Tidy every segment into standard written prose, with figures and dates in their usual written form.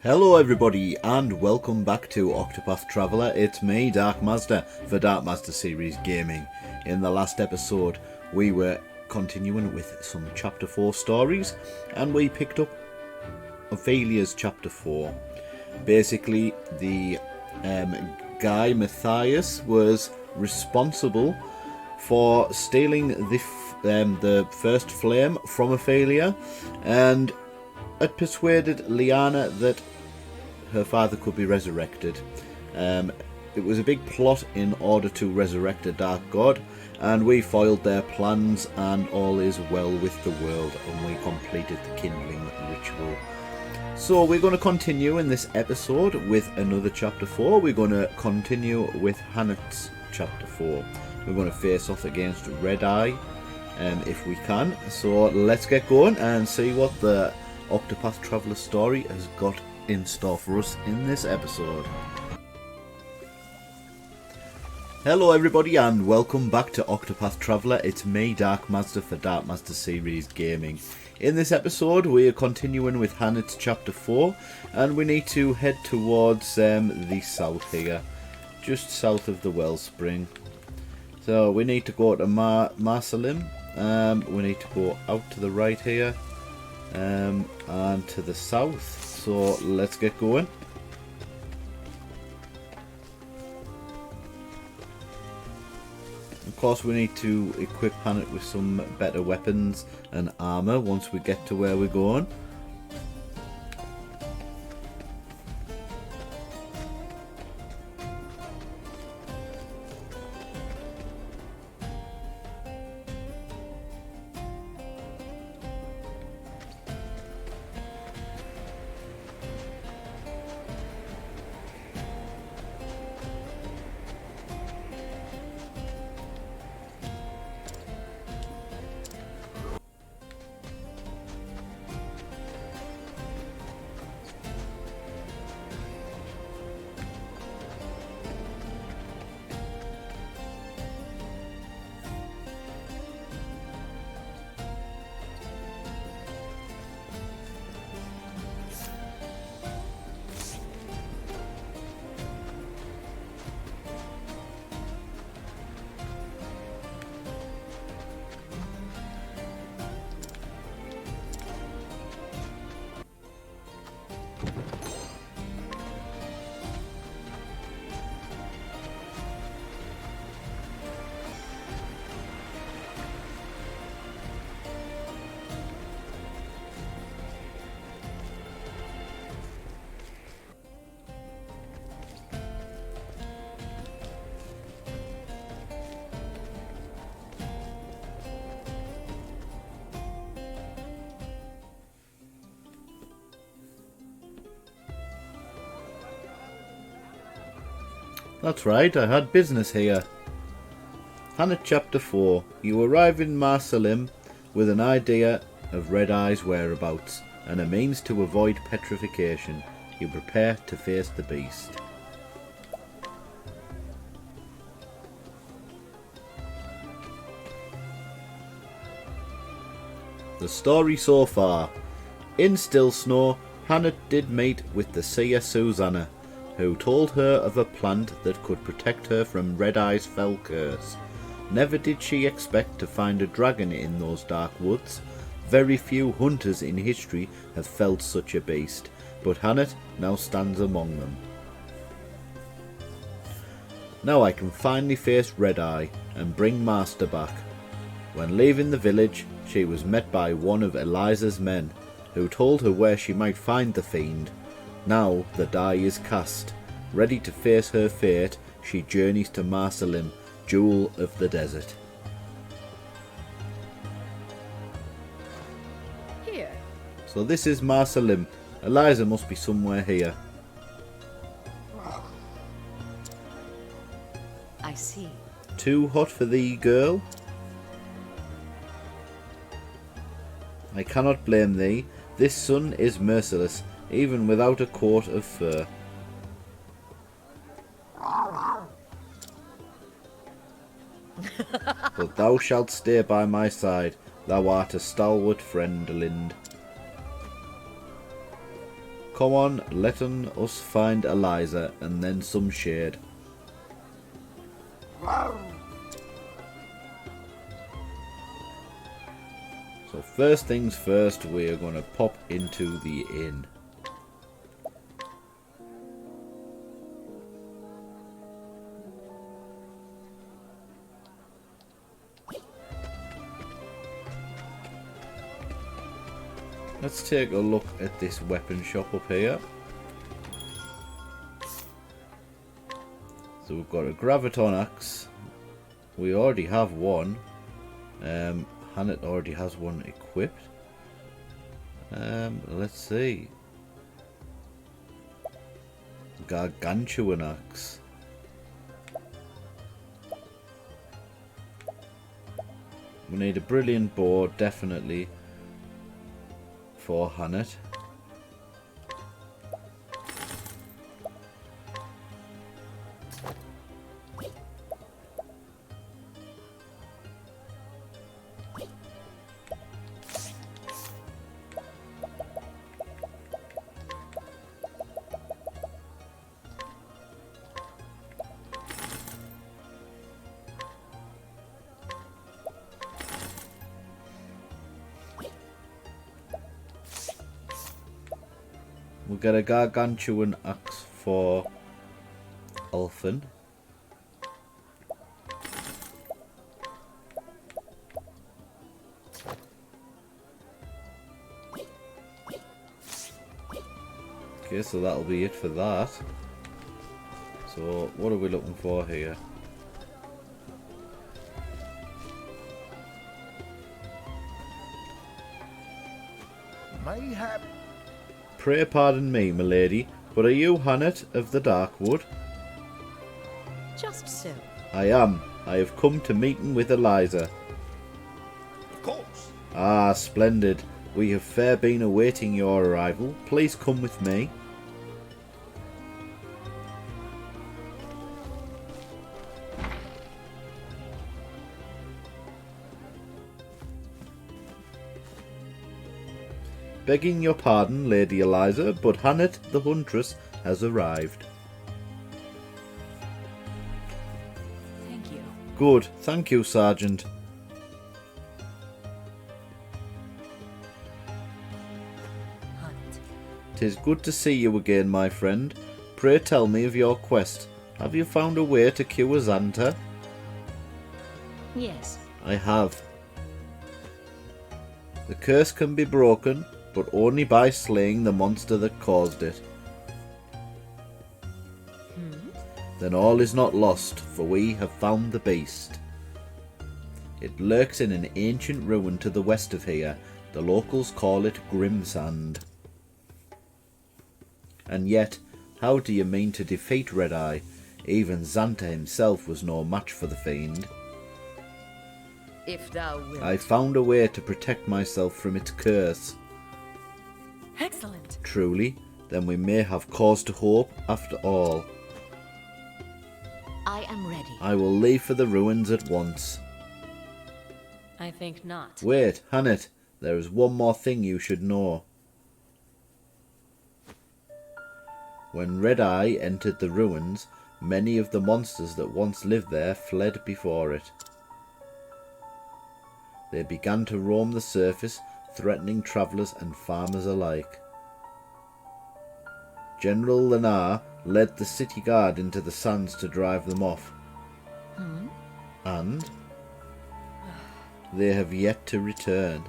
Hello everybody and welcome back to Octopath Traveler. It's me, Dark Mazda, for Dark Mazda Series Gaming. In the last episode we were continuing with some Chapter 4 stories and we picked up Ophelia's Chapter 4. Basically the guy Matthias was responsible for stealing the first flame from Ophelia and had persuaded Liana that her father could be resurrected. It was a big plot in order to resurrect a dark god, and we foiled their plans, and all is well with the world, and we completed the kindling ritual. So we're going to continue in this episode with another Chapter 4. We're going to continue with Hannah's Chapter 4. We're going to face off against Redeye, if we can. So let's get going and see what the Octopath Traveler story has got in store for us in this episode. Hello everybody and welcome back to Octopath Traveler. It's me, Dark Mazda, for Dark Mazda Series Gaming. In this episode we are continuing with Hannah's Chapter 4 and we need to head towards the south here, just south of the wellspring. So we need to go to Marsalim. We need to go out to the right here and to the south. So let's get going. Of course we need to equip Hannah with some better weapons and armour once we get to where we're going. That's right, I had business here. Hannah Chapter 4. You arrive in Marsalim with an idea of Redeye's whereabouts and a means to avoid petrification. You prepare to face the beast. The story so far. In Stillsnow, Hannah did meet with the seer Susanna, who told her of a plant that could protect her from Redeye's fell curse. Never did she expect to find a dragon in those dark woods. Very few hunters in history have felled such a beast, but Hannah now stands among them. Now I can finally face Redeye and bring Master back. When leaving the village, she was met by one of Eliza's men, who told her where she might find the fiend. Now the die is cast. Ready to face her fate, she journeys to Marsalim, Jewel of the Desert. Here. So this is Marsalim. Eliza must be somewhere here. I see. Too hot for thee, girl? I cannot blame thee. This sun is merciless, even without a coat of fur. But thou shalt stay by my side. Thou art a stalwart friend, Lind. Come on, letting us find Eliza and then some shade. So first things first, we are going to pop into the inn. Let's take a look at this weapon shop up here. So we've got a graviton axe. We already have one. Hannett already has one equipped. Let's see. Gargantuan axe. We need a brilliant bow, definitely, for Hannett. We'll get a gargantuan axe for Elfin. Okay, so that'll be it for that. So what are we looking for here? Mayhap. Pray pardon me, milady, but are you Hannett of the Darkwood? Just so. I am. I have come to meeting with Eliza. Of course. Ah, splendid. We have fair been awaiting your arrival. Please come with me. Begging your pardon, Lady Eliza, but Hannett the Huntress has arrived. Thank you. Good. Thank you, Sergeant. Hannett. 'Tis good to see you again, my friend. Pray tell me of your quest. Have you found a way to cure Xanta? Yes. I have. The curse can be broken, but only by slaying the monster that caused it. Then all is not lost, for we have found the beast. It lurks in an ancient ruin to the west of here. The locals call it Grimsand. And yet, how do you mean to defeat Redeye? Even Xanta himself was no match for the fiend. If thou wilt. I found a way to protect myself from its curse. Excellent. Truly, then we may have cause to hope after all. I am ready. I will leave for the ruins at once. I think not. Wait, Hannett, there is one more thing you should know. When Redeye entered the ruins, many of the monsters that once lived there fled before it. They began to roam the surface, threatening travellers and farmers alike. General Lenar led the city guard into the sands to drive them off. And they have yet to return.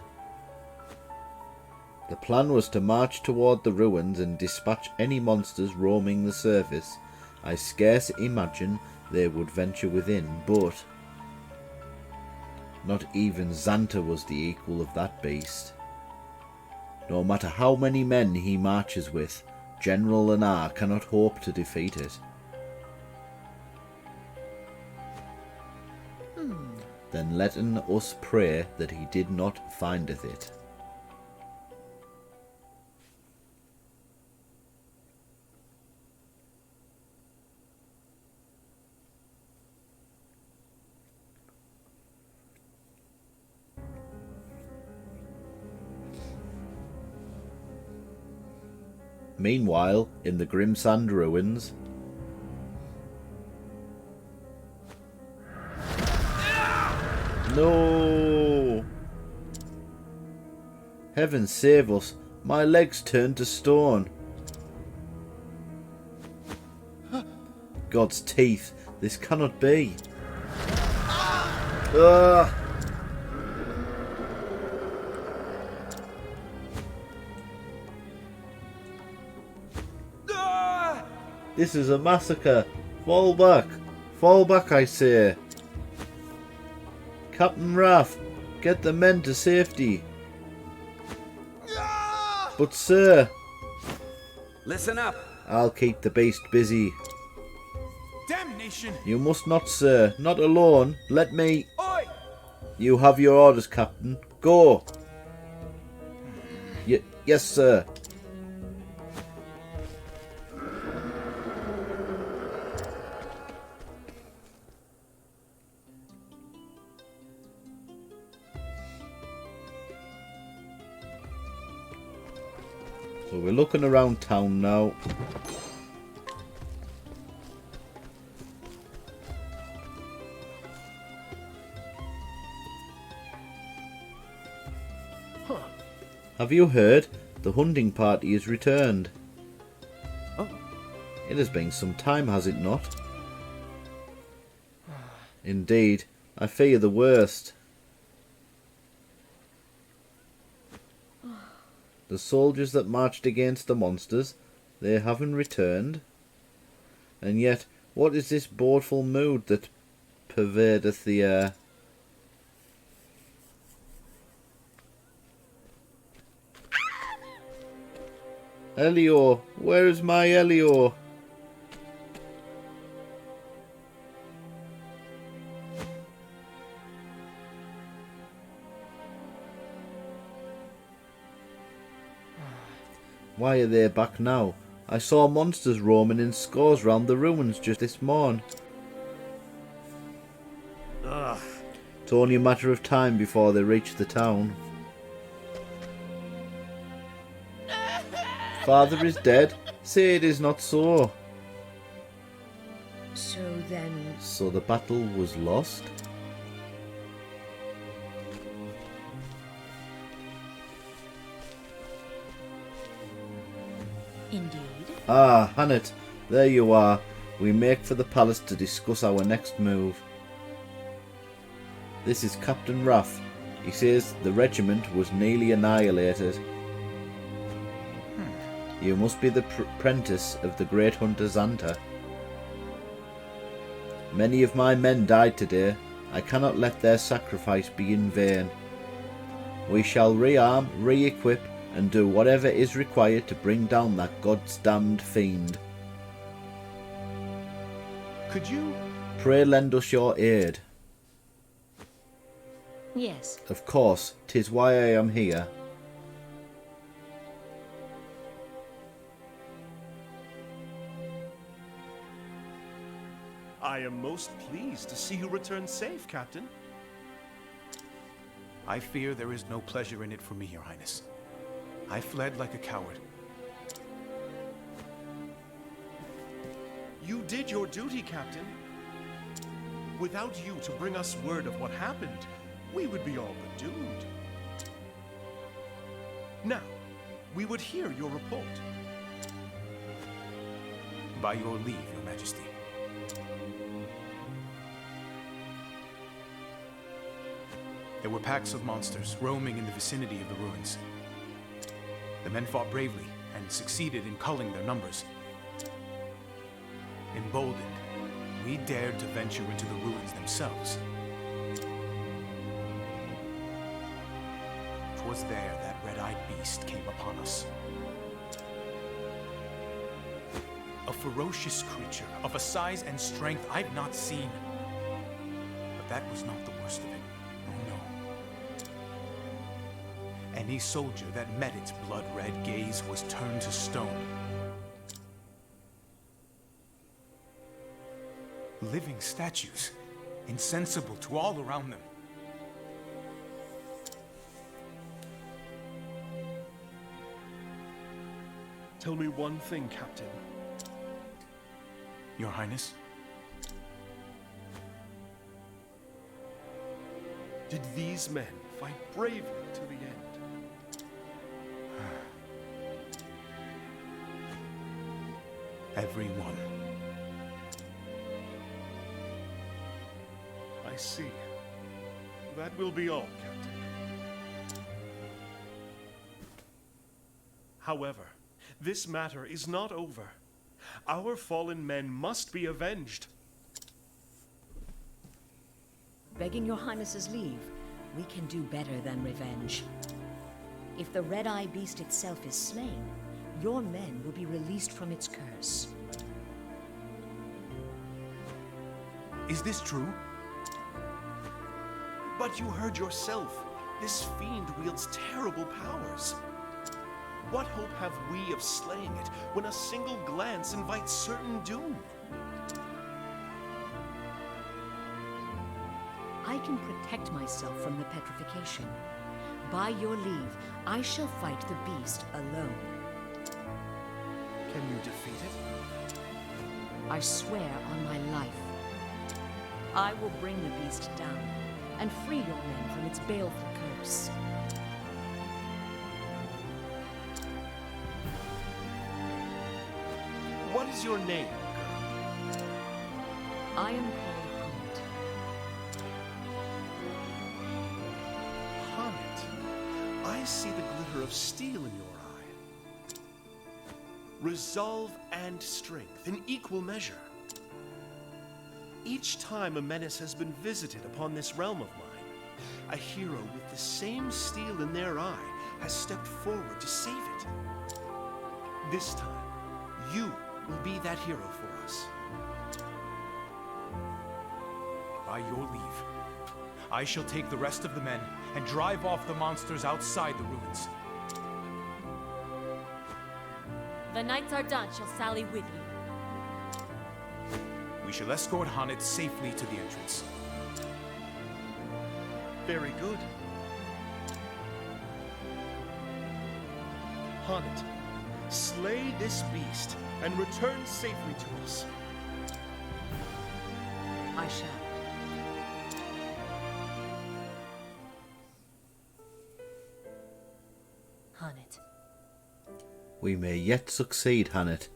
The plan was to march toward the ruins and dispatch any monsters roaming the surface. I scarce imagine they would venture within, but not even Xanta was the equal of that beast. No matter how many men he marches with, General Lenar cannot hope to defeat it. Then letten us pray that he did not findeth it. Meanwhile, in the Grimsand ruins... No! Heaven save us. My legs turned to stone. God's teeth. This cannot be. Ugh. This is a massacre. Fall back. Fall back, I say. Captain Raff, get the men to safety. But sir... Listen up. I'll keep the beast busy. Damnation. You must not, sir. Not alone. Let me... Oi! You have your orders, Captain. Go. Yes, sir. So we're looking around town now. Have you heard? The hunting party is returned. Oh. It has been some time, has it not? Indeed. I fear the worst. The soldiers that marched against the monsters, they haven't returned. And yet, what is this bodeful mood that pervadeth the air? Elio, where is my Elio? Why are they back now? I saw monsters roaming in scores round the ruins just this morn. Ugh. It's only a matter of time before they reach the town. Father is dead. Say it is not so. So then... So the battle was lost? Indeed. Ah, Hannet, there you are. We make for the palace to discuss our next move. This is Captain Raff. He says the regiment was nearly annihilated. You must be the apprentice of the great hunter Xanta. Many of my men died today. I cannot let their sacrifice be in vain. We shall rearm, re-equip, and do whatever is required to bring down that God's damned fiend. Could you? Pray lend us your aid. Yes. Of course, 'tis why I am here. I am most pleased to see you return safe, Captain. I fear there is no pleasure in it for me, Your Highness. I fled like a coward. You did your duty, Captain. Without you to bring us word of what happened, we would be all but doomed. Now, we would hear your report. By your leave, Your Majesty. There were packs of monsters roaming in the vicinity of the ruins. The men fought bravely and succeeded in culling their numbers. Emboldened, we dared to venture into the ruins themselves. 'Twas there that red-eyed beast came upon us. A ferocious creature of a size and strength I've not seen. But that was not the worst of it. Oh no. Any soldier that met its blood-red gaze was turned to stone. Living statues, insensible to all around them. Tell me one thing, Captain. Your Highness? Did these men fight bravely to the end? Everyone. I see. That will be all, Captain. However, this matter is not over. Our fallen men must be avenged. Begging your Highness's leave, we can do better than revenge. If the Redeye beast itself is slain, your men will be released from its curse. Is this true? But you heard yourself. This fiend wields terrible powers. What hope have we of slaying it when a single glance invites certain doom? I can protect myself from the petrification. By your leave, I shall fight the beast alone. Can you defeat it? I swear on my life. I will bring the beast down and free your men from its baleful curse. What is your name? I am called Hunt. Honnet. I see the glitter of steel in your eye. Resolve and strength in equal measure. Each time a menace has been visited upon this realm of mine, a hero with the same steel in their eye has stepped forward to save it. This time, you will be that hero for us. By your leave, I shall take the rest of the men and drive off the monsters outside the ruins. The Knights Ardent shall sally with you. We shall escort Honnet safely to the entrance. Very good. Honnet, slay this beast and return safely to us. I shall. Honnet. We may yet succeed, Hannet.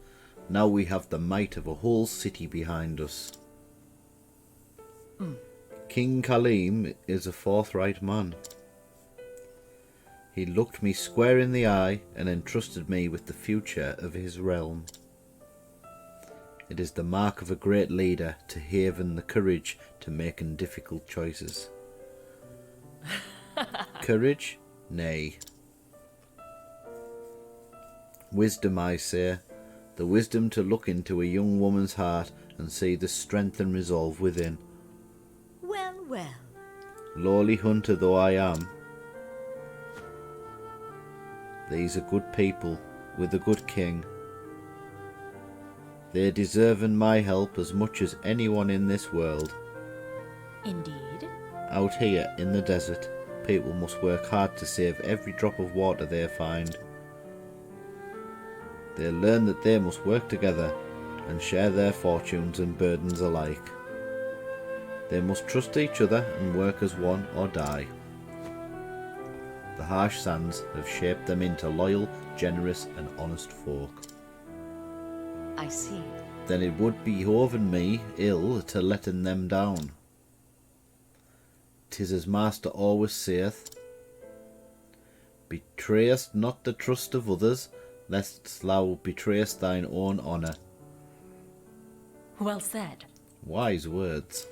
Now we have the might of a whole city behind us. King Kaleem is a forthright man. He looked me square in the eye and entrusted me with the future of his realm. It is the mark of a great leader to haven the courage to make difficult choices. Courage? Nay. Wisdom, I say. The wisdom to look into a young woman's heart and see the strength and resolve within. Well, well. Lowly hunter though I am, these are good people with a good king. They deserve my help as much as anyone in this world. Indeed. Out here in the desert, people must work hard to save every drop of water they find. They learn that they must work together and share their fortunes and burdens alike. They must trust each other and work as one or die. The harsh sands have shaped them into loyal, generous and honest folk. I see. Then it would behoven me ill to letten them down. 'Tis as master always saith, betrayest not the trust of others, lest thou betrayest thine own honour. Well said. Wise words.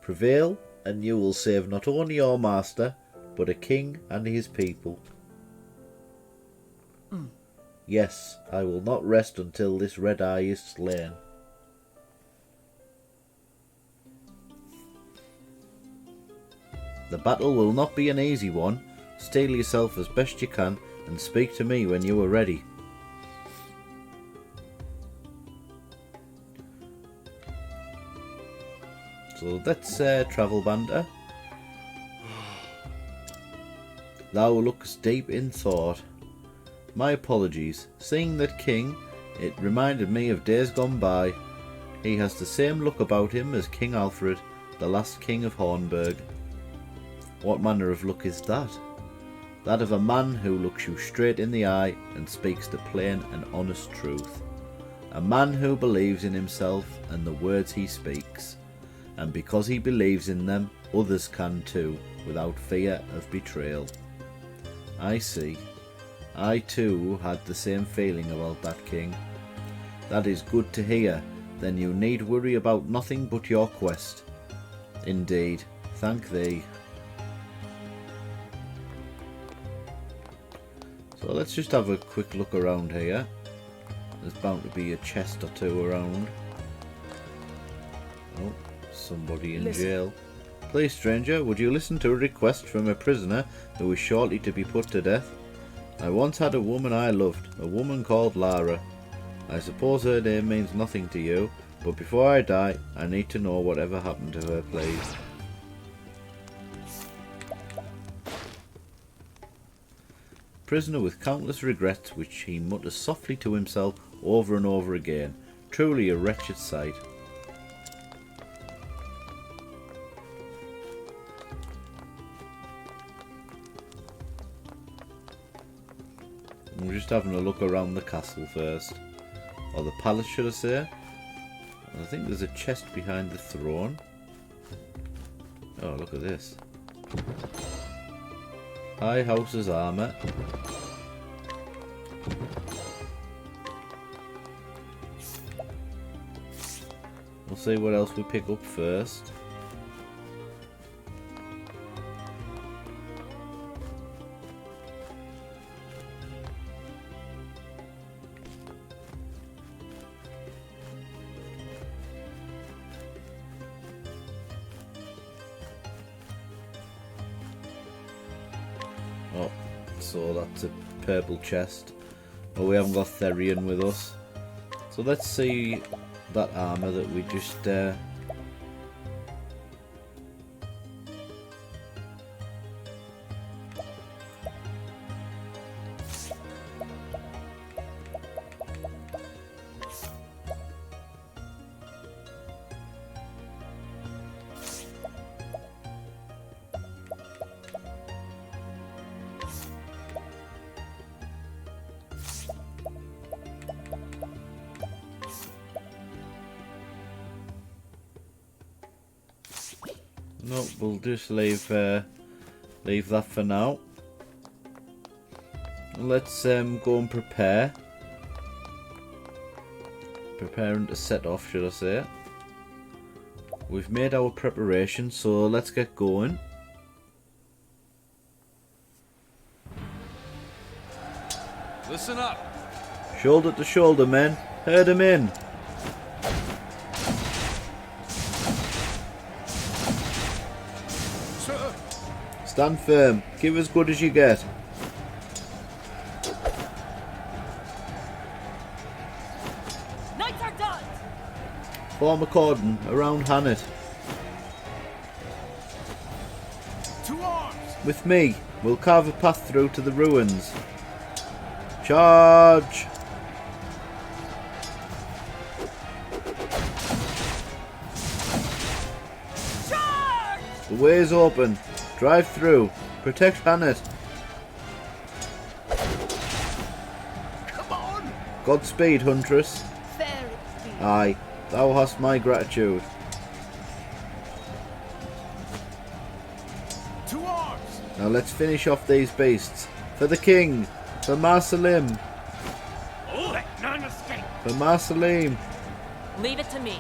Prevail, and you will save not only your master, but a king and his people. Yes, I will not rest until this Redeye is slain. The battle will not be an easy one. Steel yourself as best you can and speak to me when you are ready. So let's travel banter. Thou lookest deep in thought. My apologies. Seeing that king, it reminded me of days gone by. He has the same look about him as King Alfred, the last king of Hornburg. What manner of look is that? That of a man who looks you straight in the eye and speaks the plain and honest truth. A man who believes in himself and the words he speaks, and because he believes in them, others can too, without fear of betrayal. I see. I too had the same feeling about that king. That is good to hear. Then you need worry about nothing but your quest. Indeed, thank thee. So let's just have a quick look around here. There's bound to be a chest or two around. Oh, somebody in jail. Please, stranger, would you listen to a request from a prisoner who is shortly to be put to death? I once had a woman I loved, a woman called Lara. I suppose her name means nothing to you, but before I die, I need to know whatever happened to her, please. Prisoner with countless regrets which he mutters softly to himself over and over again. Truly a wretched sight. I'm just having a look around the castle first. Or the palace, should I say. I think there's a chest behind the throne. Oh, look at this. High House's armour. We'll see what else we pick up first. Oh, so that's a purple chest. Oh, we haven't got Therian with us. So let's see that armour that we just... No, we'll just leave that for now. Let's go and prepare. Preparing to set off, should I say. We've made our preparations, so let's get going. Listen up. Shoulder to shoulder, men. Herd 'em in. Stand firm. Give as good as you get. Knights are done! Form a cordon around Hannet. To arms! With me, we'll carve a path through to the ruins. Charge! Charge! The way is open. Drive through. Protect Hannet. Come on! Godspeed, Huntress. Fair it be. Aye, thou hast my gratitude. To arms! Now let's finish off these beasts. For the king. For Marsalim. Let none escape! For Marsalim. Leave it to me.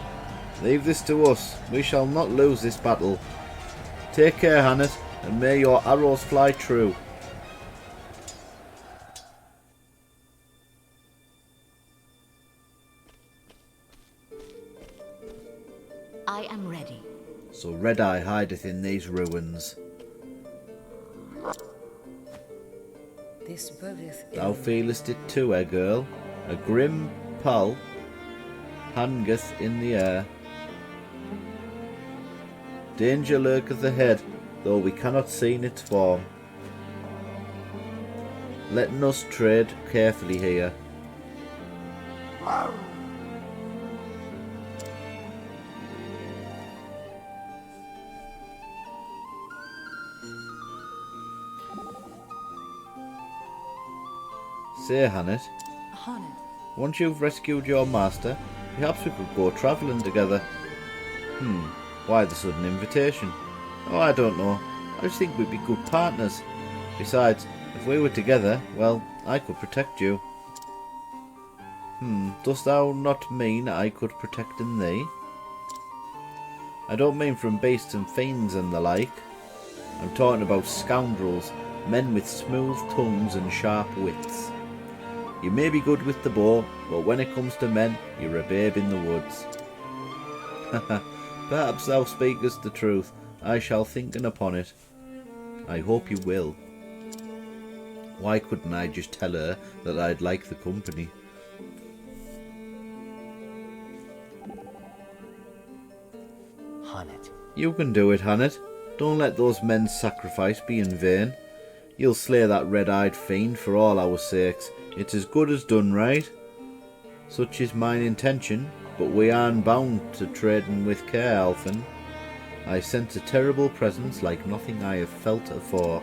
Leave this to us. We shall not lose this battle. Take care, Hannet, and may your arrows fly true. I am ready. So Redeye hideth in these ruins. This bodeth Thou ill. feelest it too, girl. A grim pall hangeth in the air. Danger lurketh ahead, though we cannot see its form. letting us trade carefully here. Say, Hannet, Hannet. once you've rescued your master, perhaps we could go travelling together. Why the sudden invitation? Oh, I don't know. I just think we'd be good partners. Besides, if we were together, well, I could protect you. Dost thou not mean I could protect in thee? I don't mean from beasts and fiends and the like. I'm talking about scoundrels, men with smooth tongues and sharp wits. You may be good with the bow, but when it comes to men, you're a babe in the woods. Perhaps thou speakest the truth. I shall thinken upon it. I hope you will. Why couldn't I just tell her that I'd like the company? Hannet. You can do it, Hannet. Don't let those men's sacrifice be in vain. You'll slay that red-eyed fiend for all our sakes. It's as good as done, right? Such is mine intention, but we aren't bound to trading with care, Alphen. I sense a terrible presence like nothing I have felt afore.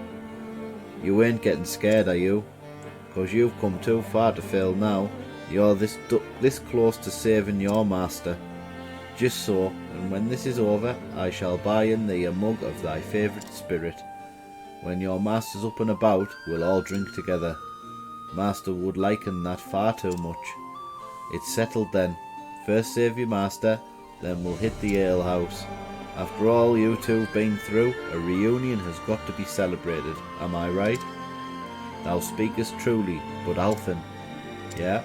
You ain't getting scared, are you? 'Cause you've come too far to fail now. You're this close to saving your master. Just so, and when this is over, I shall buy in thee a mug of thy favourite spirit. When your master's up and about, we'll all drink together. Master would liken that far too much. It's settled then. First save your master, then we'll hit the alehouse. After all you two've been through, a reunion has got to be celebrated, am I right? Thou speakest truly, but Alphen, yeah?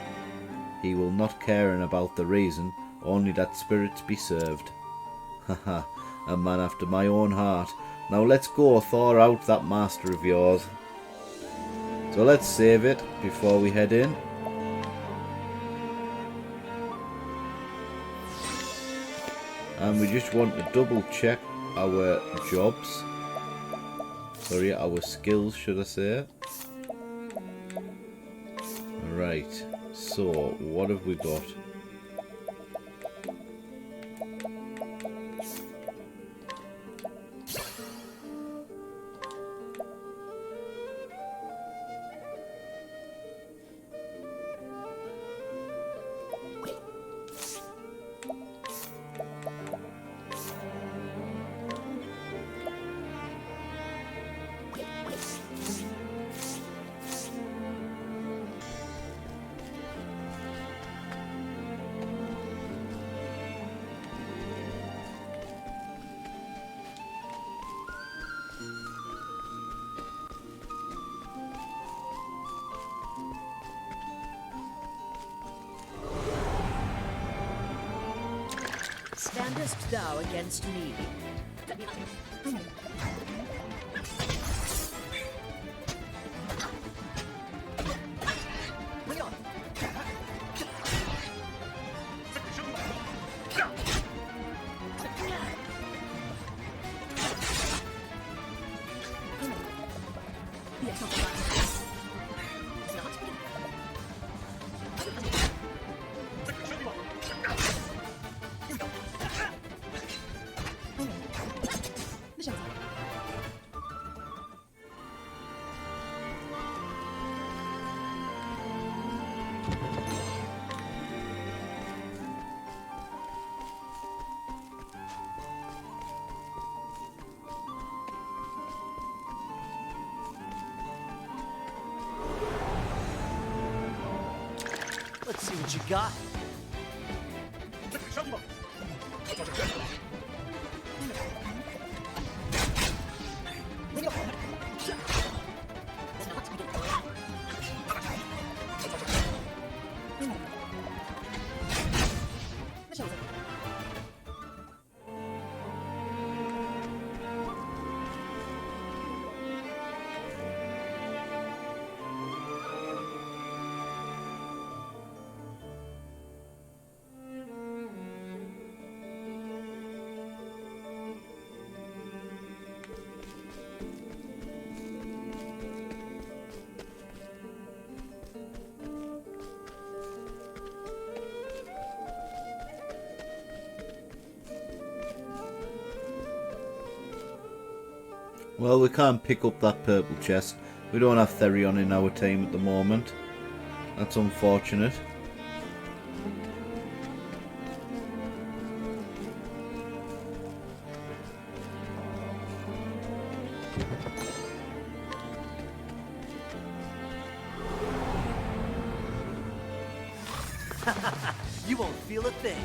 He will not caring about the reason, only that spirits be served. Haha, a man after my own heart. Now let's go thaw out that master of yours. So let's save it before we head in. And we just want to double check our jobs. Sorry, our skills, should I say. Right, so what have we got? Standest thou against me? Let's see what you got. Well, we can't pick up that purple chest. We don't have Therion in our team at the moment. That's unfortunate. You won't feel a thing.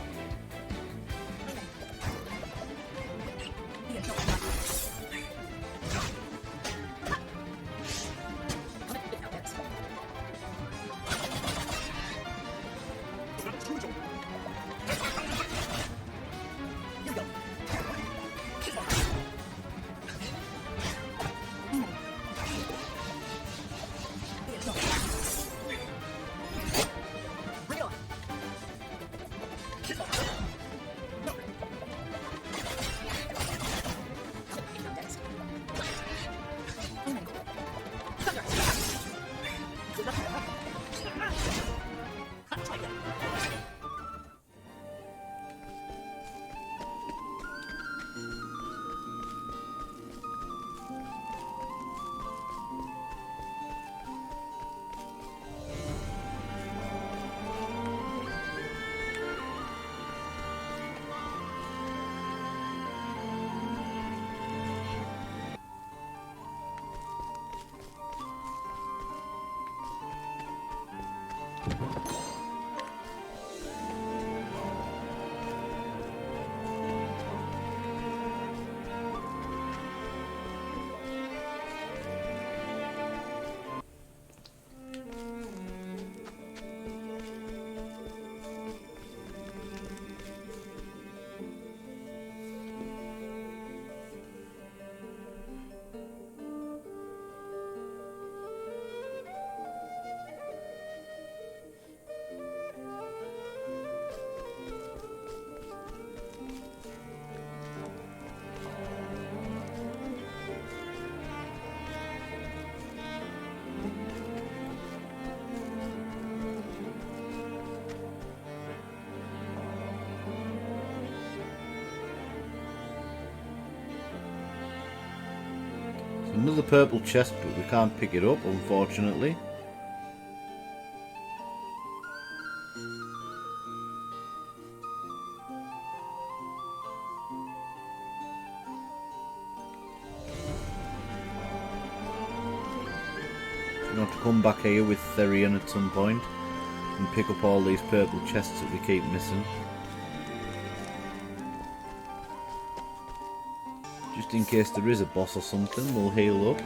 Another purple chest, but we can't pick it up, unfortunately. We're going to have to come back here with Therion at some point and pick up all these purple chests that we keep missing. Just in case there is a boss or something, we'll heal up.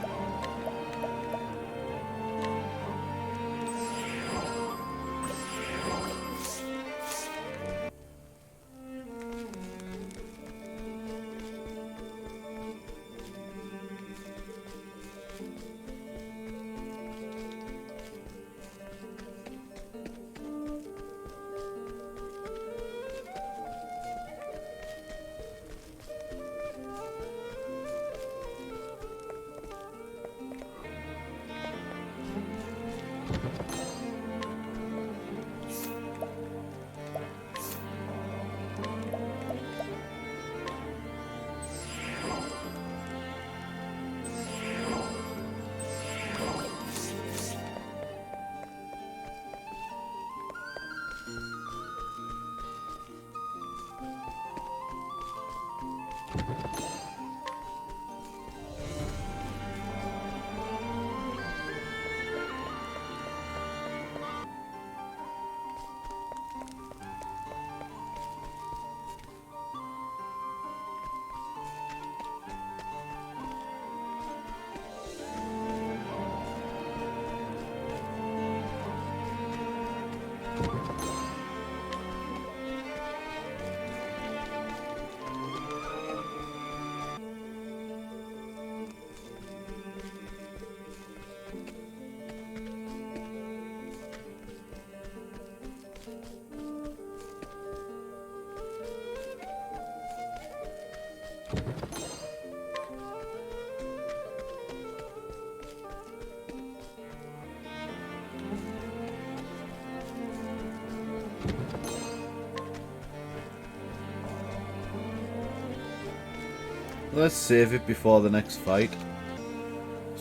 Let's save it before the next fight.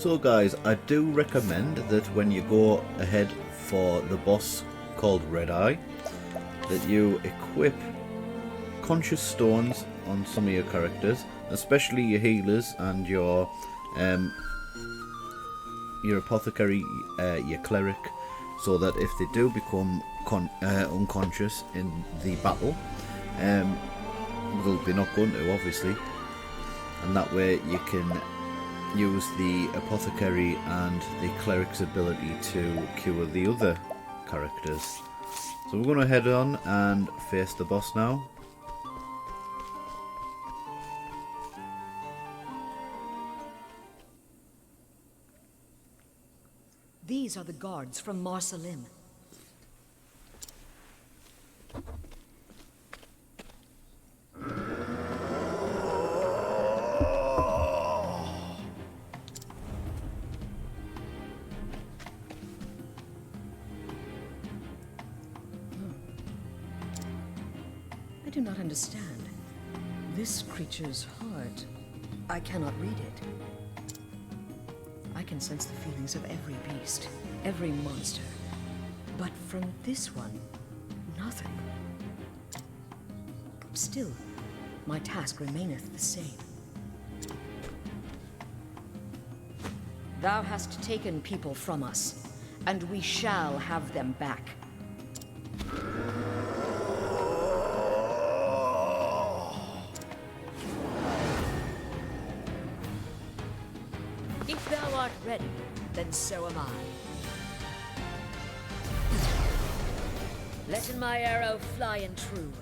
So guys, I do recommend that when you go ahead for the boss called Redeye, that you equip conscious stones on some of your characters, especially your healers and your apothecary, your cleric, so that if they do become unconscious in the battle, they're not going to, obviously, and that way you can use the apothecary and the cleric's ability to cure the other characters. So we're going to head on and face the boss now. These are the guards from Marsalim. I do not understand. This creature's heart. I cannot read it. I can sense the feelings of every beast, every monster. But from this one, nothing. Still, my task remaineth the same. Thou hast taken people from us, and we shall have them back. If thou art ready, then so am I. Let my arrow fly and true.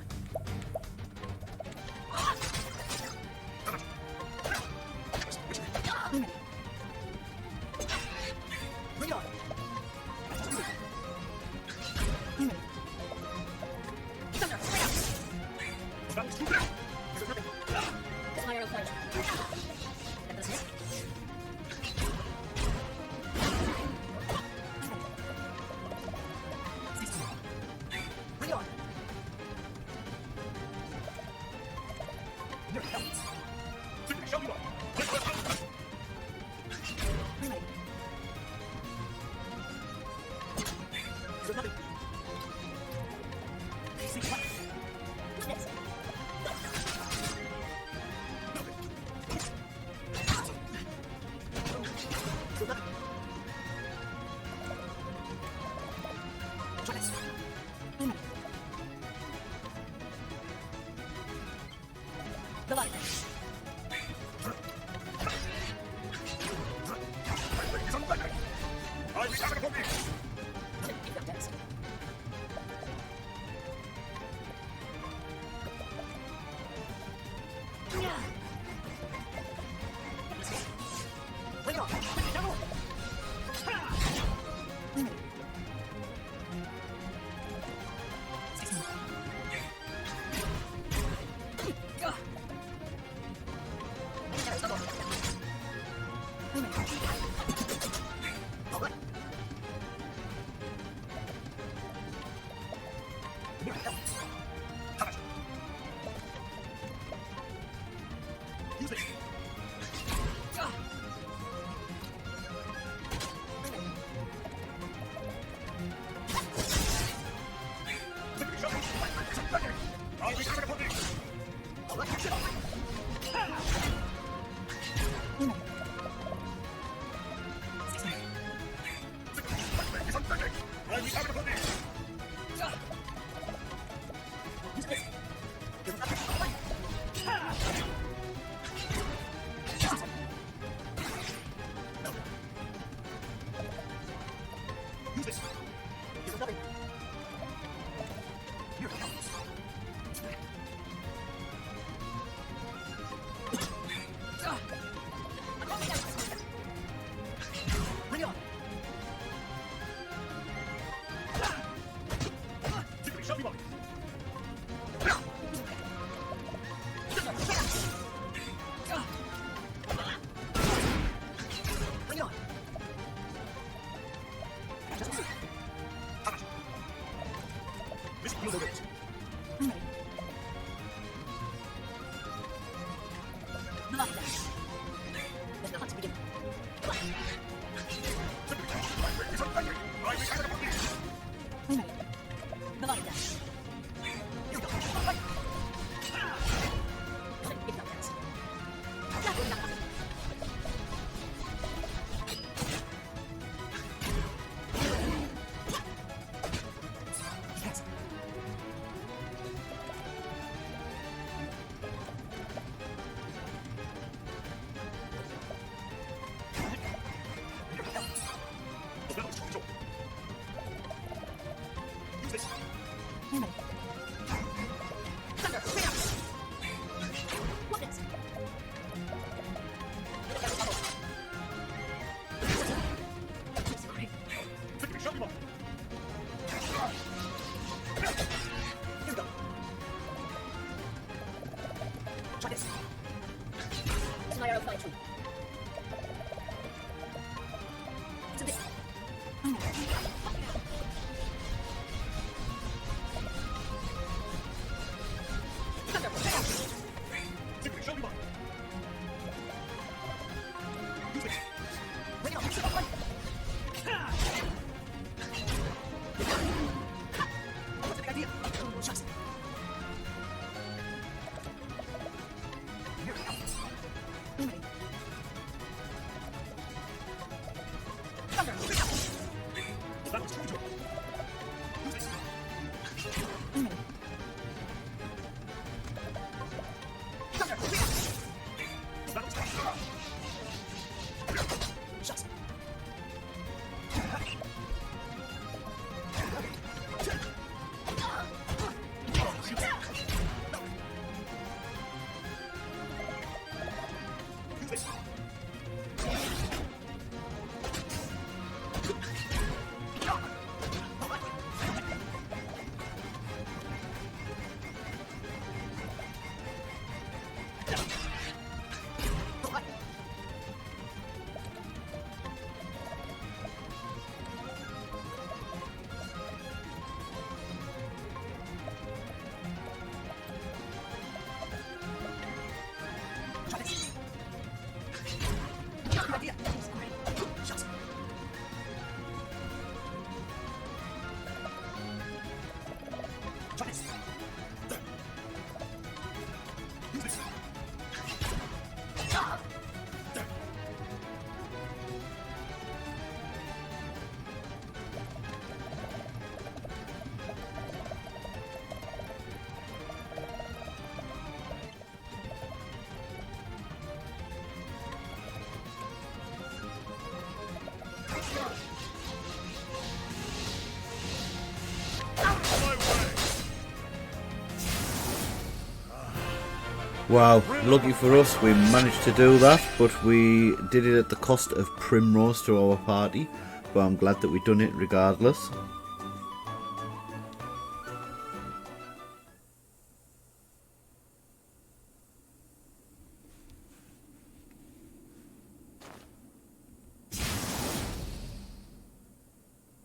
Wow, lucky for us we managed to do that, but we did it at the cost of Primrose to our party, but I'm glad that we done it regardless.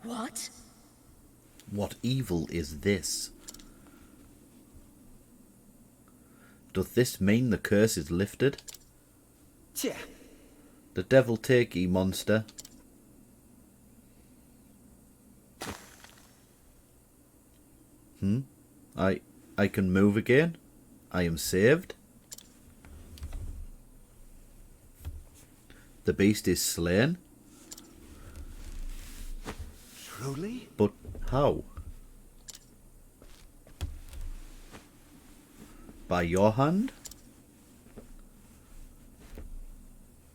What? What evil is this? Doth this mean the curse is lifted? Tja. The devil take ye, monster. I can move again. I am saved. The beast is slain. Truly? But how? By your hand?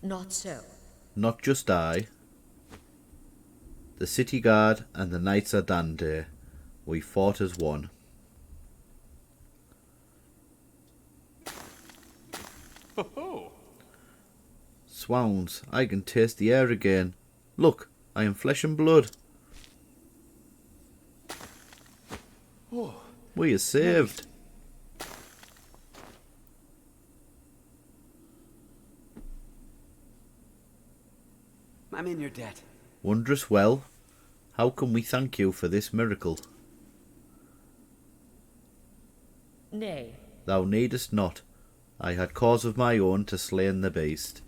Not so. Not just I. The city guard and the knights are Dante. We fought as one. Ho-ho! Swounds, I can taste the air again. Look, I am flesh and blood. Oh, We are saved. I'm in your debt. Wondrous well. How can we thank you for this miracle? Nay, Thou needest not. I had cause of my own to slain the beast.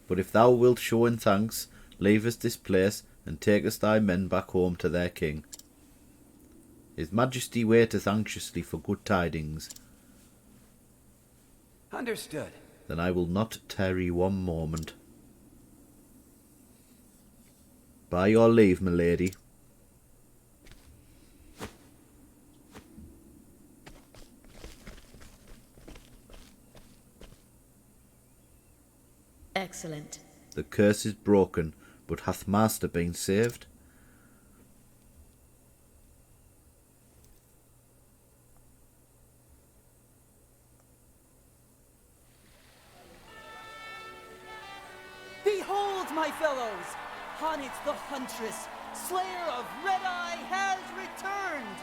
But if thou wilt show in thanks, leave us this place, and take us thy men back home to their king. His Majesty waiteth anxiously for good tidings. Understood. Then I will not tarry one moment. By your leave, my lady. excellent. The curse is broken, but hath master been saved? the Huntress, Slayer of Redeye, has returned!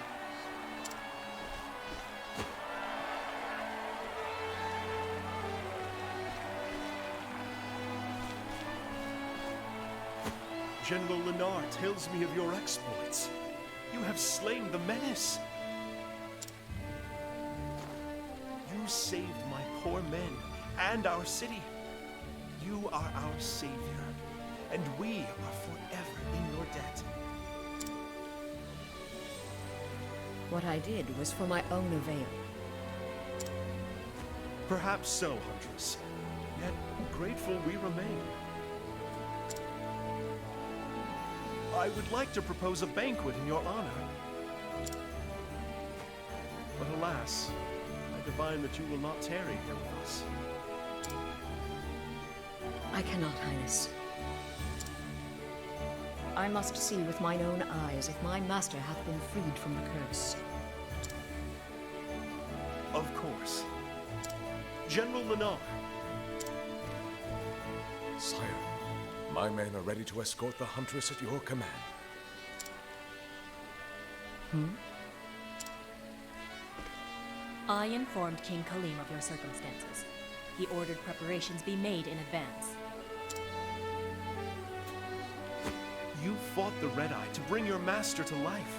General Lennar tells me of your exploits. You have slain the menace. You saved my poor men and our city. You are our savior, and we are forever in your debt. What I did was for my own avail. Perhaps so, Huntress. Yet grateful we remain. I would like to propose a banquet in your honor. But alas, I divine that you will not tarry here with us. I cannot, Highness. I must see with mine own eyes if my master hath been freed from the curse. Of course. General Lennar. Sire, my men are ready to escort the Huntress at your command. I informed King Khalim of your circumstances. He ordered preparations be made in advance. You fought the Redeye to bring your master to life.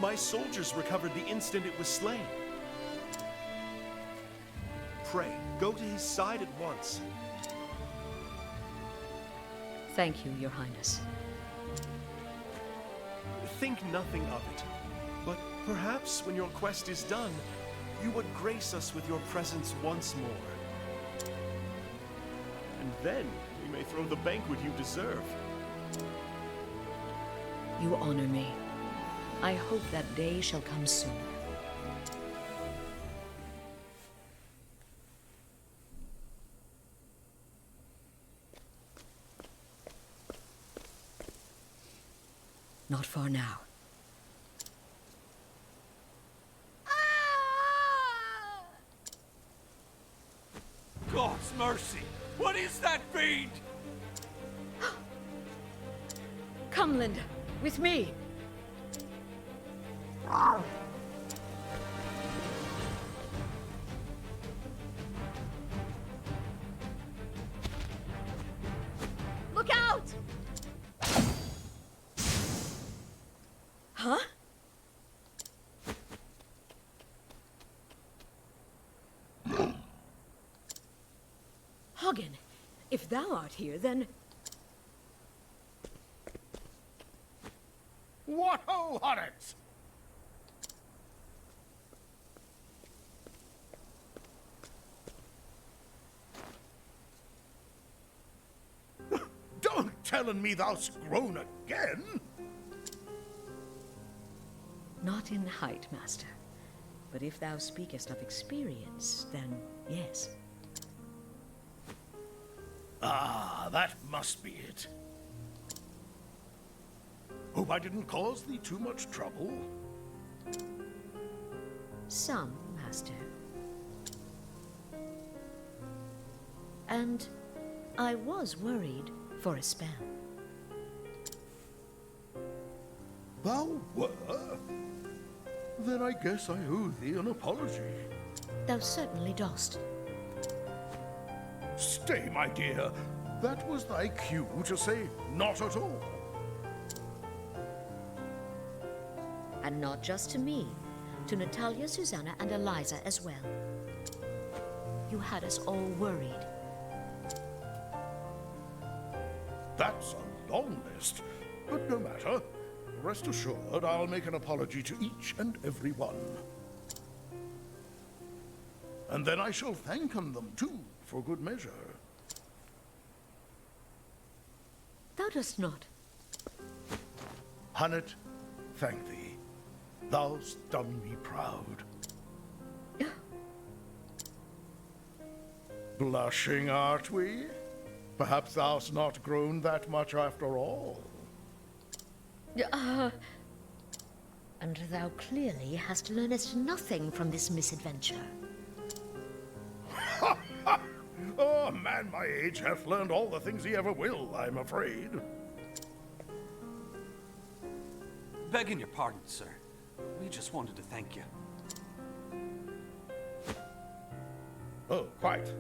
My soldiers recovered the instant it was slain. Pray, go to his side at once. Thank you, Your Highness. Think nothing of it. But perhaps when your quest is done, you would grace us with your presence once more. And then we may throw the banquet you deserve. You honor me. I hope that day shall come soon. Not far now. God's mercy! What is that fiend? Come, Linda, with me. Look out! Huh? Hagen, if thou art here, then... What ho, Horrocks! Don't tellin' me thou'st grown again! Not in height, master. But if thou speakest of experience, then yes. Ah, that must be it. Hope I didn't cause thee too much trouble. Some, master. And I was worried for a spell. Thou were? Then I guess I owe thee an apology. Thou certainly dost. Stay, my dear. That was thy cue to say not at all. And not just to me, to Natalia, Susanna, and Eliza as well. You had us all worried. That's a long list, but no matter. Rest assured, I'll make an apology to each and every one. And then I shall thank 'em them too, for good measure. Thou dost not. Hunnet, thank thee. Thou'st done me proud. Blushing, art we? Perhaps thou'st not grown that much after all. And thou clearly hast learnest nothing from this misadventure. Oh, A man my age hath learned all the things he ever will, I'm afraid. Begging your pardon, sir. We just wanted to thank you. Oh, quite.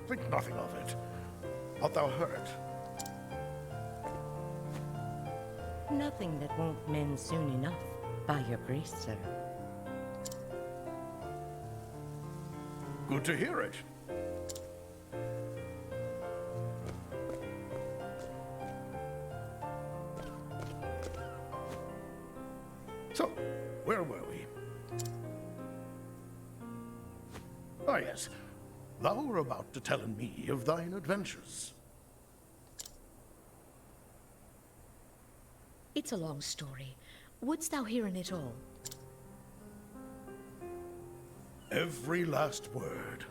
Think nothing of it. Art thou hurt? Nothing that won't mend soon enough, by your grace, sir. Good to hear it. So, where were we? Ah, yes. Thou were about to tell me of thine adventures. It's a long story. Wouldst thou hear in it all? Every last word.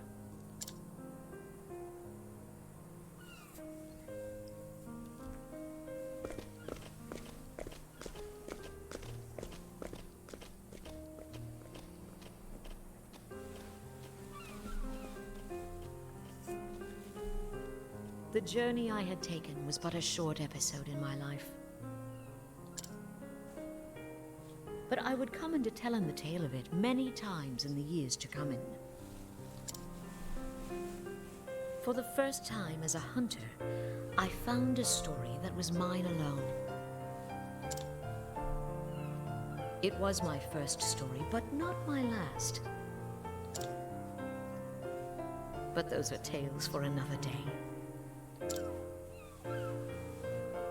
The journey I had taken was but a short episode in my life. But I would come into telling the tale of it many times in the years to come in. For the first time as a hunter, I found a story that was mine alone. It was my first story, but not my last. But those are tales for another day.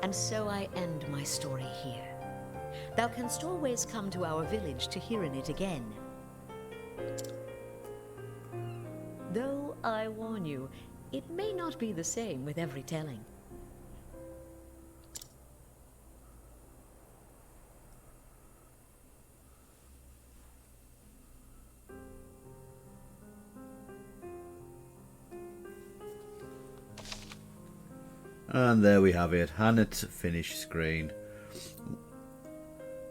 And so I end my story here. Thou canst always come to our village to hear in it again. Though I warn you, it may not be the same with every telling. And there we have it, Hannet's finished screen.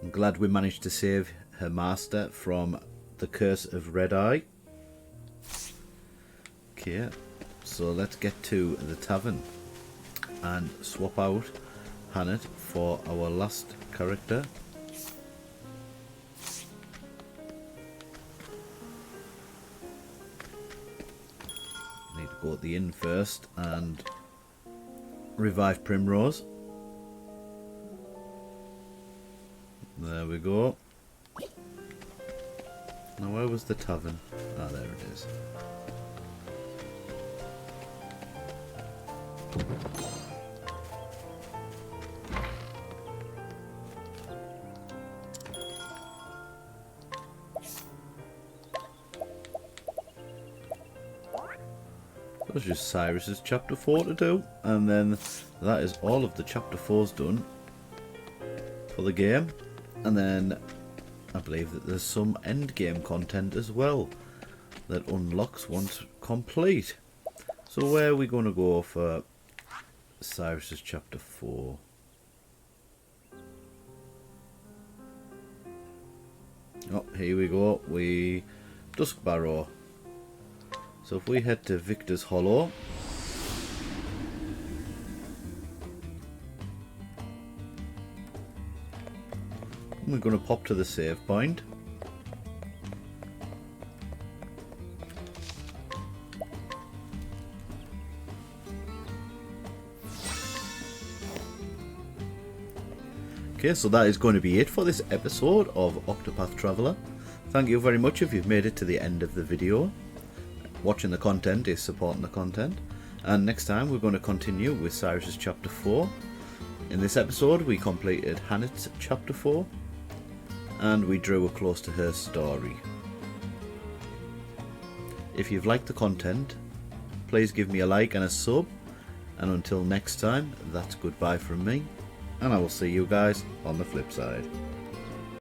I'm glad we managed to save her master from the curse of Redeye. Okay, so let's get to the tavern and swap out Hannet for our last character. Need to go to the inn first and revive Primrose. There we go. Now where was the tavern? Ah, there it is. That's just Cyrus's chapter 4 to do, and then that is all of the chapter 4's done for the game. And then I believe that there's some end game content as well that unlocks once complete. So where are we going to go for Cyrus's chapter 4? Oh, here we go. Dusk Barrow. So if we head to Victor's Hollow, we're going to pop to the save point. Okay, so that is going to be it for this episode of Octopath Traveler. Thank you very much if you've made it to the end of the video. Watching the content is supporting the content. And next time we're going to continue with Cyrus's chapter 4. In this episode we completed Hannet's chapter 4 and we drew close to her story. If you've liked the content, please give me a like and a sub. And until next time, that's goodbye from me. And I will see you guys on the flip side.